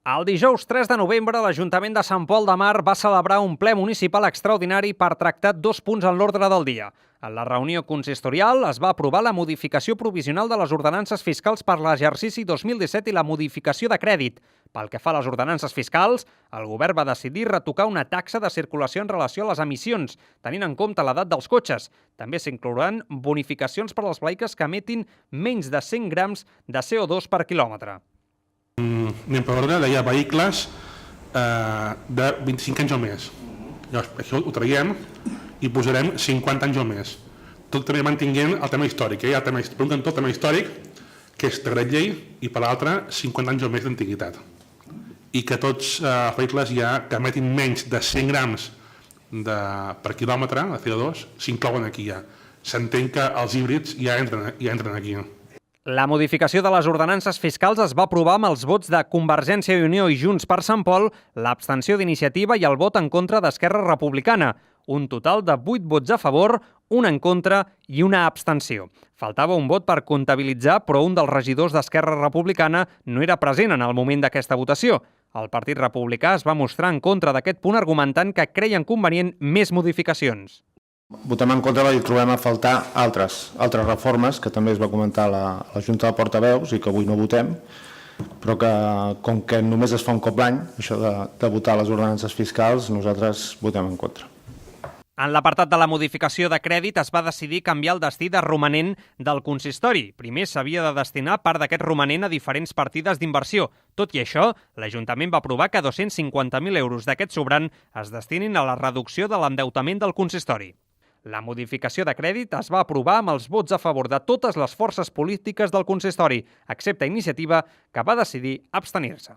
El dijous 3 de novembre, l'Ajuntament de Sant Pol de Mar va celebrar un ple municipal extraordinari per tractar 2 punts en l'ordre del dia. En la reunió consistorial es va aprovar la modificació provisional de les ordenances fiscals per l'exercici 2017 i la modificació de crèdit. Pel que fa a les ordenances fiscals, el govern va decidir retocar una taxa de circulació en relació a les emissions, tenint en compte l'edat dels cotxes. També s'inclouran bonificacions per als vehicles que emetin menys de 100 grams de CO2 per quilòmetre. Anem per ordre, deia vehicles de 25 anys o més. Llavors, això ho traiem i posarem 50 anys o més. Tot també mantinguent el tema històric. Hi ha per un cantó el tema històric, que és decret llei, i per l'altre 50 anys o més d'antiguitat. I que tots els vehicles que emetin menys de 100 grams per quilòmetre de CO2 s'inclouen aquí ja. S'entén que els híbrids ja entren aquí. La modificació de les ordenances fiscals es va aprovar amb els vots de Convergència i Unió i Junts per Sant Pol, l'abstenció d'Iniciativa i el vot en contra d'Esquerra Republicana. Un total de 8 vots a favor, un en contra i una abstenció. Faltava un vot per comptabilitzar, però un dels regidors d'Esquerra Republicana no era present en el moment d'aquesta votació. El Partit Republicà es va mostrar en contra d'aquest punt argumentant que creien convenient més modificacions. Votem en contra i trobem a faltar altres reformes que també es va comentar a la Junta de Portaveus i que avui no votem, però que com que només es fa un cop l'any, això de votar les ordenances fiscals, nosaltres votem en contra. En l'apartat de la modificació de crèdit es va decidir canviar el destí de romanent del consistori. Primer s'havia de destinar part d'aquest romanent a diferents partides d'inversió. Tot i això, l'Ajuntament va aprovar que 250.000 euros d'aquest sobrant es destinin a la reducció de l'endeutament del consistori. La modificació de crèdit es va aprovar amb els vots a favor de totes les forces polítiques del consistori, excepte Iniciativa, que va decidir abstenir-se.